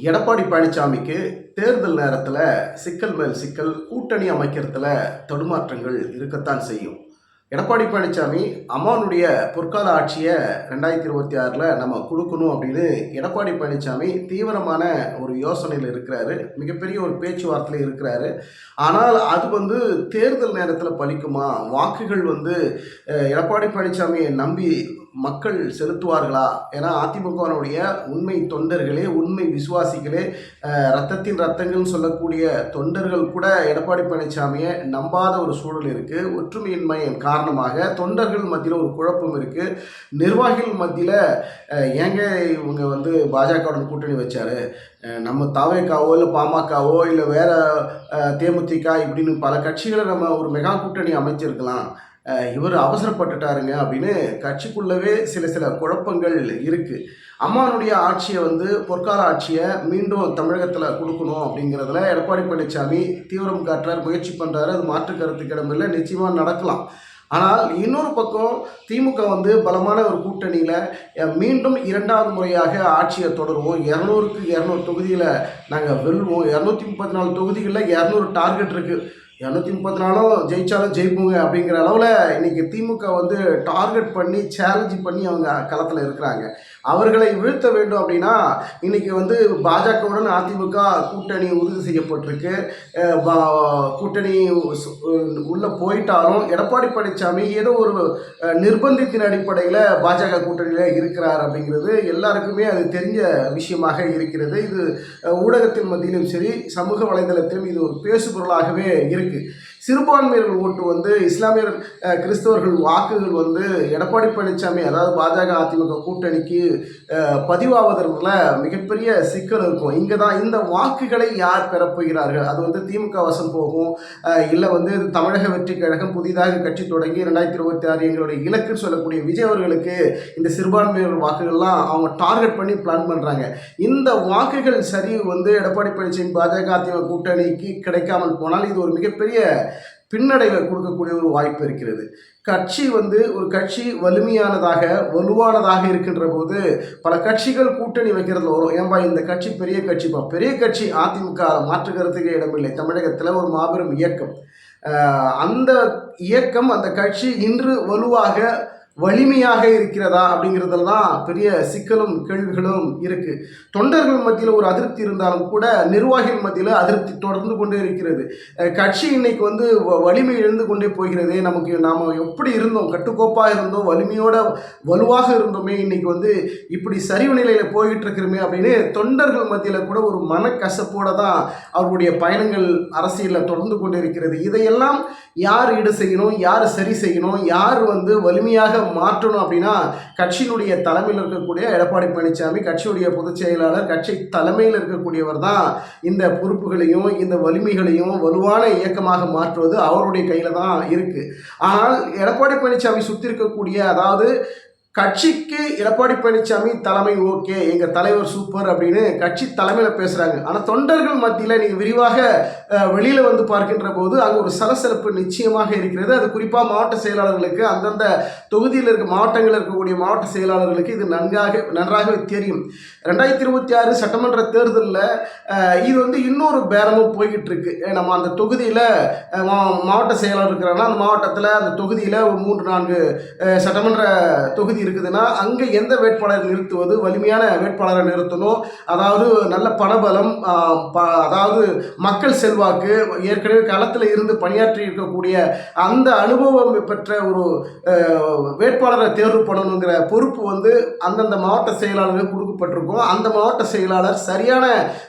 எடப்பாடி பழனிசாமிக்கு தேர்தல் நேரத்தில் சிக்கல் மேல் சிக்கல், கூட்டணி அமைக்கிறதுல தடுமாற்றங்கள் இருக்கத்தான் செய்யும். எடப்பாடி பழனிசாமி அம்மானுடைய பொற்கால ஆட்சியை 2026 நம்ம கொடுக்கணும் அப்படின்னு எடப்பாடி பழனிசாமி தீவிரமான ஒரு யோசனையில் இருக்கிறாரு. மிகப்பெரிய ஒரு பேச்சுவார்த்தையில் இருக்கிறாரு. ஆனால் அது தேர்தல் நேரத்தில் பலிக்குமா? வாக்குகள் எடப்பாடி பழனிசாமியை நம்பி மக்கள் செலுத்துவார்களா? ஏன்னா அதிமுகவினுடைய உண்மை தொண்டர்களே, உண்மை விசுவாசிகளே, ரத்தத்தின் ரத்தங்கள்னு சொல்லக்கூடிய தொண்டர்கள் கூட எடப்பாடி பழனிசாமியை நம்பாத ஒரு சூழல் இருக்குது. ஒற்றுமையின்மையின் காரணமாக தொண்டர்கள் மத்தியில் ஒரு குழப்பம் இருக்குது. நிர்வாகிகள் மத்தியில் ஏங்க இவங்க பாஜகவுடன் கூட்டணி வச்சாரு, நம்ம தவேக்காவோ இல்லை பாமகவோ இல்லை வேற தேமுதிக இப்படின்னு பல கட்சிகளை நம்ம ஒரு மெகா கூட்டணி அமைச்சிருக்கலாம், இவர் அவசரப்பட்டுட்டாருங்க அப்படின்னு கட்சிக்குள்ளவே சில குழப்பங்கள் இருக்குது. அம்மானுடைய ஆட்சியை பொற்கால ஆட்சியை மீண்டும் தமிழகத்தில் கொடுக்கணும் அப்படிங்கிறதுல எடப்பாடி பழனிசாமி தீவிரம் காட்டுறார், முயற்சி பண்ணுறாரு. அது மாற்று கருத்துக்கு இடமில்லை, நிச்சயமாக நடக்கலாம். ஆனால் இன்னொரு பக்கம் திமுக பலமான ஒரு கூட்டணியில் மீண்டும் 2வது முறையாக ஆட்சியை தொடருவோம், 200க்கு 200 தொகுதியில் நாங்கள் வெல்வோம், 234 தொகுதிகளில் 200 டார்கெட் இருக்குது, 234 ஜெயிச்சாலும் ஜெயிப்போங்க அப்படிங்கிற அளவில் இன்றைக்கி திமுக டார்கெட் பண்ணி சேலஞ்சு பண்ணி அவங்க களத்தில் இருக்கிறாங்க. அவர்களை வீழ்த்த வேண்டும் அப்படின்னா இன்றைக்கி பாஜகவுடன் அதிமுக கூட்டணி உறுதி செய்யப்பட்டிருக்கு. கூட்டணி உள்ளே போயிட்டாலும் எடப்பாடி பழனிசாமி ஏதோ ஒரு நிர்பந்தத்தின் அடிப்படையில் பாஜக கூட்டணியில் இருக்கிறார் அப்படிங்கிறது எல்லாருக்குமே அது தெரிஞ்ச விஷயமாக இருக்கிறது. இது ஊடகத்தின் மத்தியிலும் சரி, சமூக வலைதளத்திலும் இது ஒரு பேசுபொருளாகவே இருக்குது. சிறுபான்மையர்கள் ஓட்டு இஸ்லாமியர் கிறிஸ்தவர்கள் வாக்குகள் எடப்பாடி பழனிசாமி அதாவது பாஜக அதிமுக கூட்டணிக்கு பதிவாவதற்குள்ள மிகப்பெரிய சிக்கல் இருக்கும். இங்கே தான் இந்த வாக்குகளை யார் பெறப்போகிறார்கள்? அது திமுக வசம் போகும், இல்லை தமிழக வெற்றி கழகம் புதிதாக கட்சி தொடங்கி 2026 எங்களுடைய இலக்குன்னு சொல்லக்கூடிய விஜய் அவர்களுக்கு இந்த சிறுபான்மையர்கள் வாக்குகள்லாம் அவங்க டார்கெட் பண்ணி பிளான் பண்ணுறாங்க. இந்த வாக்குகள் சரி எடப்பாடி பழனிசாமி பாஜக அதிமுக கூட்டணிக்கு கிடைக்காமல் போனால் இது ஒரு மிகப்பெரிய பின்னடைவை கொடுக்கக்கூடிய ஒரு வாய்ப்பு இருக்கிறது. கட்சி ஒரு கட்சி வலிமையானதாக வலுவானதாக இருக்கின்ற போது பல கட்சிகள் கூட்டணி வைக்கிறதுல வரும். ஏன்பா இந்த கட்சி பெரிய கட்சிப்பா, பெரிய கட்சி அதிமுக, மாற்றுக்கிறதுக்கு இடமில்லை. தமிழகத்தில் ஒரு மாபெரும் இயக்கம், அந்த இயக்கம் அந்த கட்சி இன்று வலுவாக வலிமையாக இருக்கிறதா அப்படிங்கிறதுல தான் பெரிய சிக்கலும் கேள்விகளும் இருக்குது. தொண்டர்கள் மத்தியில் ஒரு அதிருப்தி இருந்தாலும் கூட நிர்வாகிகள் மத்தியில் அதிருப்தி தொடர்ந்து கொண்டே இருக்கிறது. கட்சி இன்னைக்கு வலிமை இழந்து கொண்டே போகிறது. நாம் எப்படி இருந்தோம், கட்டுக்கோப்பாக இருந்தோம், வலிமையோட வலுவாக இருந்தோமே, இன்னைக்கு இப்படி சரிவு நிலையில் போய்கிட்டு இருக்கிறோமே அப்படின்னு தொண்டர்கள் மத்தியில் கூட ஒரு மனக்கசப்போடு தான் அவர்களுடைய பயணங்கள் அரசியலில் தொடர்ந்து கொண்டே இருக்கிறது. இதையெல்லாம் யார் ஈடு செய்யணும், யார் சரி செய்யணும், யார் வலிமையாக மாற்றணும் அப்படின்னா கட்சியினுடைய தலைமையில் இருக்கக்கூடிய எடப்பாடி பழனிசாமி, கட்சியுடைய பொதுச் செயலாளர், கட்சி தலைமையில் இருக்கக்கூடியவர் தான் இந்த பொறுப்புகளையும் இந்த வலிமைகளையும் வலுவான இயக்கமாக மாற்றுவது அவருடைய கையில் தான் இருக்குது. ஆனால் எடப்பாடி பழனிசாமி சுற்றி இருக்கக்கூடிய, அதாவது கட்சிக்கு எடப்பாடி பழனிசாமி தலைமை ஓகே, எங்கள் தலைவர் சூப்பர் அப்படின்னு கட்சி தலைமையில் பேசுகிறாங்க. ஆனால் தொண்டர்கள் மத்தியில் நீங்கள் விரிவாக வெளியில் பார்க்கின்ற போது அங்கே ஒரு சலசலப்பு நிச்சயமாக இருக்கிறது. அது குறிப்பாக மாவட்ட செயலாளர்களுக்கு, அந்தந்த தொகுதியில் மாவட்டங்களில் இருக்கக்கூடிய மாவட்ட செயலாளர்களுக்கு இது நன்றாகவே தெரியும். 2026 சட்டமன்ற தேர்தலில் இது இன்னொரு பேரமும் போய்கிட்டு இருக்கு. நம்ம அந்த தொகுதியில் மாவட்ட செயலாளர் இருக்கிறாங்கன்னா அந்த மாவட்டத்தில் அந்த தொகுதியில் 3-4 சட்டமன்ற தொகுதி இருக்குதுன்னா அங்கே எந்த வேட்பாளரை நிறுத்துவது, வலிமையான வேட்பாளரை நிறுத்தணும். அதாவது நல்ல பணபலம், அதாவது மக்கள் செல்வாக்கு, ஏற்கனவே களத்தில் இருந்து பணியாற்றி இருக்கக்கூடிய அந்த அனுபவம் பெற்ற ஒரு வேட்பாளரை தேர்வு பண்ணணுங்கிற பொறுப்பு அந்தந்த மாவட்ட செயலாளர்கள் கொடுக்கப்பட்டிருக்கும். அந்த மாவட்ட செயலாளர் சரியான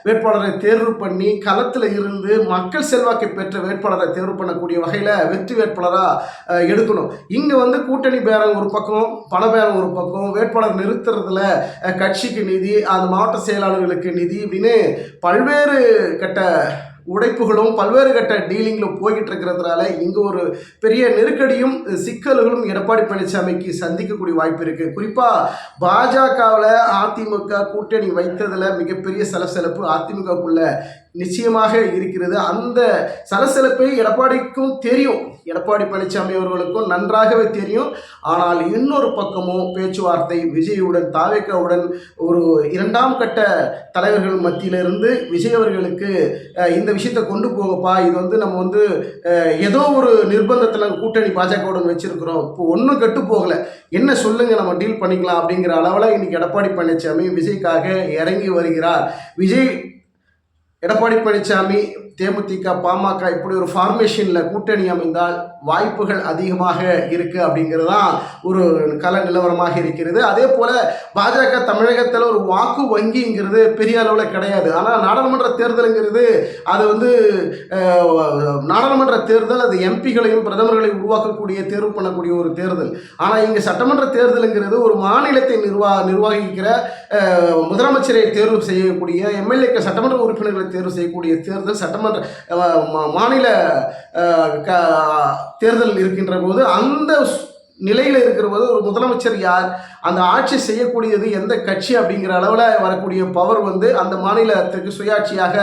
வேட்பாளரை தேர்வு பண்ணி களத்தில் இருந்து மக்கள் செல்வாக்கை பெற்ற வேட்பாளரை தேர்வு பண்ணக்கூடிய வகையில் வெற்றி வேட்பாளராக எடுக்கணும். இங்கே கூட்டணி பேரம் ஒரு பக்கம், பண பேரம் ஒரு பக்கம், வேட்பாளர் நிறுத்துறதுல கட்சிக்கு நிதி, அந்த மாவட்ட செயலாளர்களுக்கு நிதி இப்படின்னு பல்வேறு கட்ட உடைப்புகளும் பல்வேறு கட்ட டீலிங்கிலும் போய்கிட்டு இருக்கிறதுனால இங்கே ஒரு பெரிய நெருக்கடியும் சிக்கல்களும் எடப்பாடி பழனிசாமிக்கு சந்திக்கக்கூடிய வாய்ப்பு இருக்குது. குறிப்பாக பாஜகவில் அதிமுக கூட்டணி வைத்ததில் மிகப்பெரிய சலசலப்பு, அதிமுகக்குள்ள நிச்சயமாக இருக்கிறது. அந்த சலசலப்பை எடப்பாடிக்கும் தெரியும், எடப்பாடி பழனிசாமி அவர்களுக்கும் நன்றாகவே தெரியும். ஆனால் இன்னொரு பக்கமும் பேச்சுவார்த்தை விஜயுடன் தாவேக்காவுடன் ஒரு இரண்டாம் கட்ட தலைவர்கள் மத்தியிலிருந்து விஜய் அவர்களுக்கு இந்த விஷயத்தை கொண்டு போகப்பா, இது வந்து நம்ம வந்து ஏதோ ஒரு நிர்பந்தத்தில் கூட்டணி பாஜகவுடன் வச்சிருக்கிறோம், இப்போ ஒன்றும் கெட்டு போகலை, என்ன சொல்லுங்க நம்ம டீல் பண்ணிக்கலாம் அப்படிங்கிற அளவில் இன்னைக்கு எடப்பாடி பழனிசாமி விஜய்க்காக இறங்கி வருகிறார். விஜய் எடப்பாடி பழனிசாமி தேமுதிக பாமக இப்படி ஒரு ஃபார்மேஷனில் கூட்டணி அமைந்தால் வாய்ப்புகள் அதிகமாக இருக்குது அப்படிங்கிறது தான் ஒரு கள நிலவரமாக இருக்கிறது. அதே போல் பாஜக தமிழகத்தில் ஒரு வாக்கு வங்கிங்கிறது பெரிய அளவில் கிடையாது. ஆனால் நாடாளுமன்ற தேர்தலுங்கிறது அது வந்து நாடாளுமன்ற தேர்தல், அது எம்பிகளையும் பிரதமர்களையும் உருவாக்கக்கூடிய தேர்வு பண்ணக்கூடிய ஒரு தேர்தல். ஆனால் இங்கே சட்டமன்ற தேர்தலுங்கிறது ஒரு மாநிலத்தை நிர்வகிக்கிற முதலமைச்சரை தேர்வு செய்யக்கூடிய எம்எல்ஏக்கள் சட்டமன்ற உறுப்பினர்களை தேர்வு செய்யக்கூடிய தேர்தல், சட்டமன்ற மாநில தேர்தல் இருக்கின்ற போது அந்த நிலையில் இருக்கிற போது ஒரு முதலமைச்சர் யார், அந்த ஆட்சி செய்யக்கூடியது எந்த கட்சி அப்படிங்கிற அளவில் வரக்கூடிய பவர் வந்து அந்த மாநிலத்துக்கு சுயாட்சியாக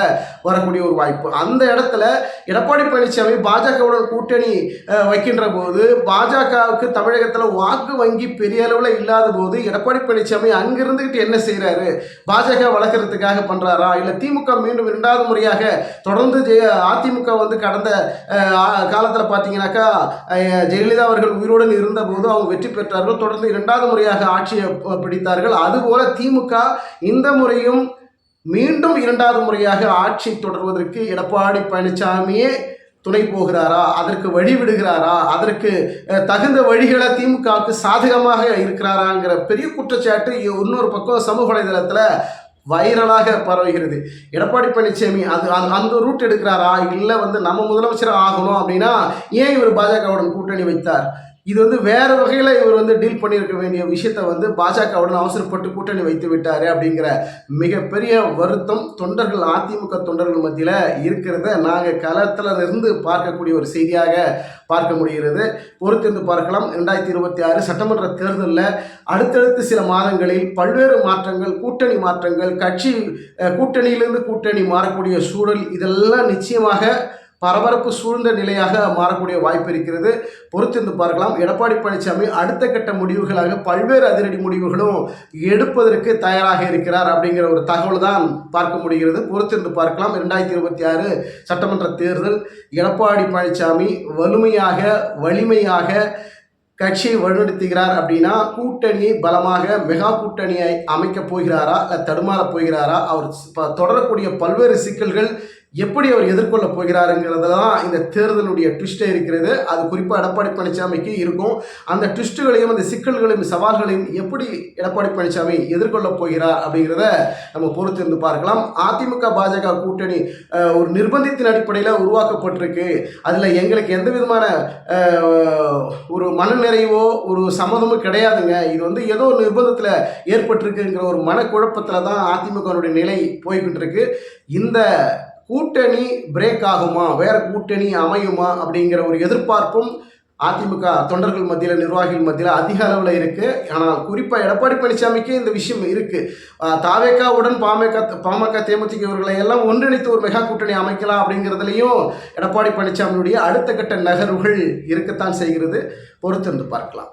வரக்கூடிய ஒரு வாய்ப்பு. அந்த இடத்துல எடப்பாடி பழனிசாமி பாஜகவுடன் கூட்டணி வைக்கின்ற போது பாஜகவுக்கு தமிழகத்தில் வாக்கு வங்கி பெரிய அளவில் இல்லாத போது எடப்பாடி பழனிசாமி அங்கிருந்துகிட்டு என்ன செய்கிறாரு, பாஜக வளர்க்கறதுக்காக பண்ணுறாரா, இல்லை திமுக மீண்டும் இரண்டாவது முறையாக தொடர்ந்து அதிமுக வந்து கடந்த காலத்தில் பார்த்தீங்கன்னாக்கா ஜெயலலிதா அவர்கள் உயிருடன் இருந்த போது அவங்க வெற்றி பெற்றார்கள், தொடர்ந்து இரண்டாவது முறையாக ஆட்சியை பிடித்தார்கள். அதுபோல திமுக இந்த முறையும் மீண்டும் இரண்டாவது முறையாக ஆட்சி தொடர்வதற்கு எடப்பாடி பழனிசாமியே துணை போகிறாரா, அதற்கு வழிவிடுகிறாரா, அதற்கு தகுந்த வழிகளை திமுகவுக்கு சாதகமாக இருக்கிறாராங்கிற பெரிய குற்றச்சாட்டு இன்னொரு பக்கம் சமூக வலைதளத்தில் வைரலாக பரவுகிறது. எடப்பாடி பழனிசாமி அந்த ரூட் எடுக்கிறாரா, இல்லை வந்து நம்ம முதலமைச்சர் ஆகணும் அப்படின்னா ஏன் இவர் பாஜகவுடன் கூட்டணி வைத்தார், இது வந்து வேறு வகையில் இவர் வந்து டீல் பண்ணியிருக்க வேண்டிய விஷயத்தை வந்து பாஜகவுடன் அவசரப்பட்டு கூட்டணி வைத்து விட்டார் அப்படிங்கிற மிகப்பெரிய வருத்தம் தொண்டர்கள், அதிமுக தொண்டர்கள் மத்தியில் இருக்கிறத நாங்கள் களத்தில் இருந்து பார்க்கக்கூடிய ஒரு செய்தியாக பார்க்க முடிகிறது. பொறுத்திருந்து பார்க்கலாம். 2026 சட்டமன்ற தேர்தலில் அடுத்தடுத்து சில மாதங்களில் பல்வேறு மாற்றங்கள், கூட்டணி மாற்றங்கள், கட்சி கூட்டணியிலிருந்து கூட்டணி மாறக்கூடிய சூழல், இதெல்லாம் நிச்சயமாக பரபரப்பு சூழ்ந்த நிலையாக மாறக்கூடிய வாய்ப்பு இருக்கிறது. பொறுத்திருந்து பார்க்கலாம். எடப்பாடி பழனிசாமி அடுத்த கட்ட முடிவுகளாக பல்வேறு அதிரடி முடிவுகளும் எடுப்பதற்கு தயாராக இருக்கிறார் அப்படிங்கிற ஒரு தகவல் தான் பார்க்க முடிகிறது. பொறுத்திருந்து பார்க்கலாம். 2026 சட்டமன்ற தேர்தல் எடப்பாடி பழனிசாமி வலிமையாக கட்சியை வழிநடத்துகிறார் அப்படின்னா கூட்டணியை பலமாக மெகா கூட்டணியை அமைக்கப் போகிறாரா, தடுமாறப் போகிறாரா, அவர் தொடரக்கூடிய பல்வேறு சிக்கல்கள் எப்படி அவர் எதிர்கொள்ள போகிறாருங்கிறதுல தான் இந்த தேர்தலுடைய ட்விஸ்டே இருக்கிறது. அது குறிப்பாக எடப்பாடி பழனிசாமிக்கு இருக்கும். அந்த ட்விஸ்ட்டுகளையும் அந்த சிக்கல்களையும் சவால்களையும் எப்படி எடப்பாடி பழனிசாமி எதிர்கொள்ள போகிறார் அப்படிங்கிறத நம்ம பொறுத்திருந்து பார்க்கலாம். அதிமுக பாஜக கூட்டணி ஒரு நிர்பந்தத்தின் அடிப்படையில் உருவாக்கப்பட்டிருக்கு. அதில் எங்களுக்கு எந்த விதமான ஒரு மனநிறைவோ ஒரு சம்மதமும் கிடையாதுங்க. இது வந்து ஏதோ ஒரு நிர்பந்தத்தில் ஏற்பட்டிருக்குங்கிற ஒரு மனக்குழப்பத்தில் தான் அதிமுகனுடைய நிலை போய்கிட்டு இருக்கு. இந்த கூட்டணி பிரேக் ஆகுமா, வேற கூட்டணி அமையுமா அப்படிங்கிற ஒரு எதிர்பார்ப்பும் அதிமுக தொண்டர்கள் மத்தியில், நிர்வாகிகள் மத்தியில் அதிக அளவில் இருக்குது. ஆனால் குறிப்பாக எடப்பாடி பழனிசாமிக்கு இந்த விஷயம் இருக்குது. தாவேக்காவுடன் பாமக தேமுதிக இவர்களை எல்லாம் ஒன்றிணைத்து ஒரு மெகா கூட்டணி அமைக்கலாம் அப்படிங்கிறதுலையும் எடப்பாடி பழனிசாமியுடைய அடுத்த கட்ட நகர்வுகள் இருக்கத்தான் செய்கிறது. பொறுத்திருந்து பார்க்கலாம்.